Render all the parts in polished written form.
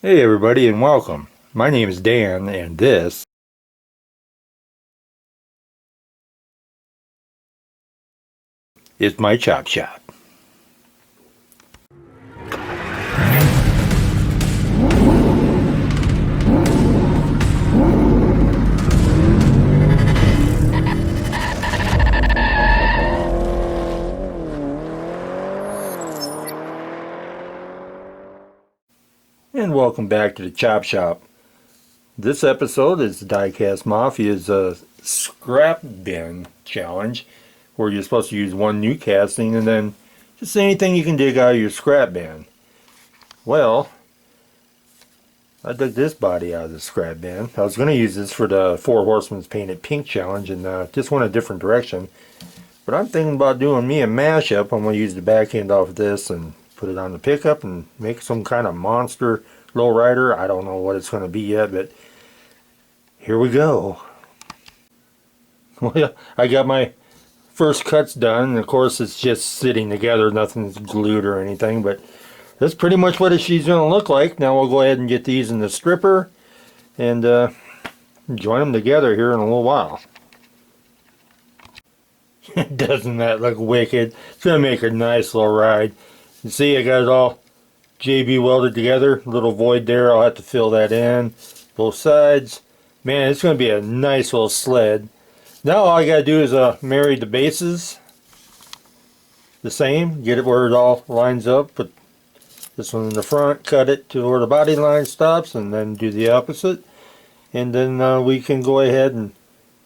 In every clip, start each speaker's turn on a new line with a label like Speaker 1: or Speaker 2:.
Speaker 1: Hey everybody and welcome. My name is Dan and this is my chop shop. And welcome back to the chop shop. This episode is the Diecast Mafia's scrap bin challenge, where you're supposed to use one new casting and then just anything you can dig out of your scrap bin. Well, I dug this body out of the scrap bin. I was going to use this for the Four Horsemen's Painted Pink challenge and just went a different direction. But I'm thinking about doing me a mashup. I'm going to use the back end off of this and put it on the pickup and make some kind of monster lowrider. I don't know what it's going to be yet, but here we go. Well, I got my first cuts done, and of course it's just sitting together, nothing's glued or anything, but that's pretty much what she's going to look like. Now we'll go ahead and get these in the stripper and join them together here in a little while. Doesn't that look wicked? It's going to make a nice little ride. You see, I got it all JB welded together. Little void there, I'll have to fill that in. Both sides. Man, it's going to be a nice little sled. Now all I got to do is marry the bases the same. Get it where it all lines up. Put this one in the front, cut it to where the body line stops, and then do the opposite. And then we can go ahead and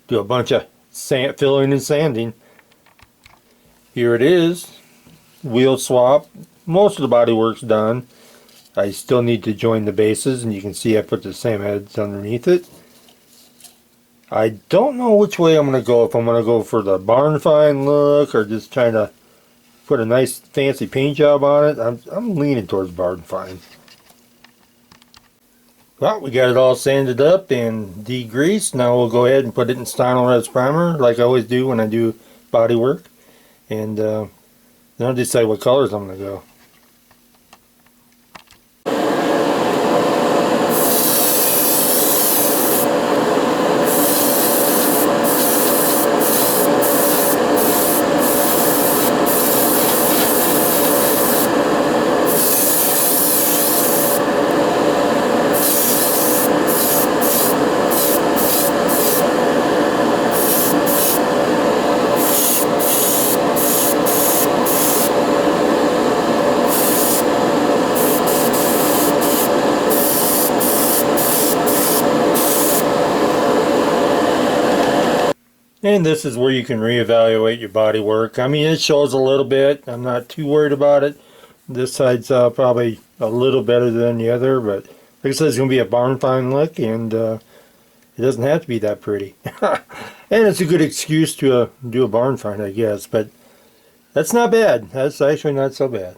Speaker 1: do a bunch of filling and sanding. Here it is. Wheel swap. Most of the body work's done. I still need to join the bases, and you can see I put the same heads underneath it. I don't know which way I'm going to go. If I'm going to go for the barn find look or just trying to put a nice fancy paint job on it. I'm leaning towards barn find. Well, we got it all sanded up and degreased. Now we'll go ahead and put it in Stynylrez primer like I always do when I do body work. And then I'll decide what colors I'm going to go. And this is where you can reevaluate your body work. I mean, it shows a little bit. I'm not too worried about it. This side's probably a little better than the other, but like I said, it's going to be a barn find look, and it doesn't have to be that pretty. And it's a good excuse to do a barn find, I guess, but that's not bad. That's actually not so bad.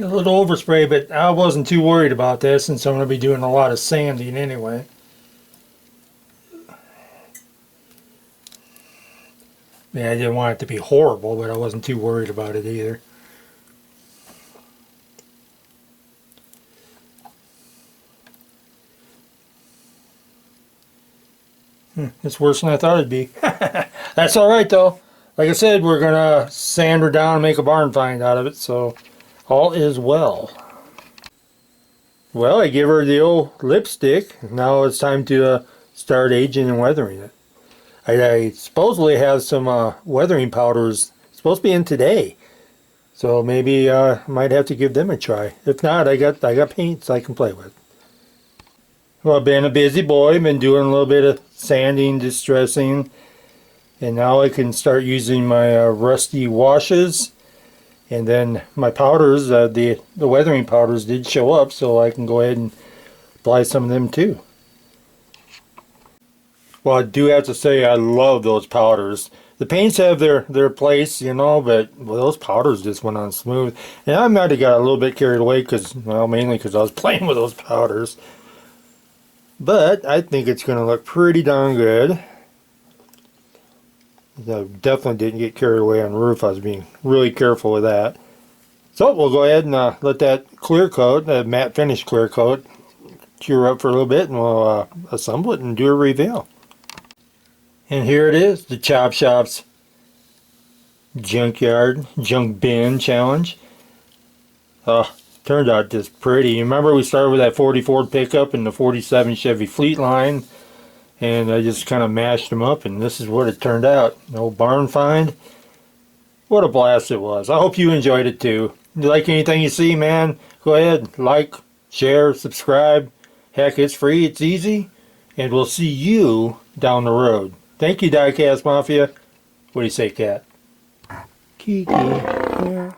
Speaker 1: A little overspray, but I wasn't too worried about that since I'm going to be doing a lot of sanding anyway. Yeah, I didn't want it to be horrible, but I wasn't too worried about it either. It's worse than I thought it'd be. That's alright though. Like I said, we're going to sand her down and make a barn find out of it, so all is well. Well, I give her the old lipstick. Now it's time to start aging and weathering it. I supposedly have some weathering powders supposed to be in today, so maybe I might have to give them a try. If not, I got paints I can play with. Well, I've been a busy boy, been doing a little bit of sanding, distressing, and now I can start using my rusty washes. And then my powders, the weathering powders did show up, so I can go ahead and apply some of them too. Well, I do have to say I love those powders. The paints have their place, you know, but well, those powders just went on smooth. And I might have got a little bit carried away because, well, mainly because I was playing with those powders. But I think it's going to look pretty darn good. I definitely didn't get carried away on the roof. I was being really careful with that. So we'll go ahead and let that clear coat, that matte finish clear coat, cure up for a little bit, and we'll assemble it and do a reveal. And here it is, the Chop Shop's Junkyard Junk Bin Challenge. Turned out just pretty. You remember we started with that 40 Ford pickup and the 47 Chevy Fleetline, and I just kind of mashed them up, and this is what it turned out. No barn find. What a blast it was. I hope you enjoyed it too. If you like anything you see, man, go ahead, like, share, subscribe. Heck, it's free, it's easy, and we'll see you down the road. Thank you, Diecast Mafia. What do you say, Cat? Kiki. Yeah.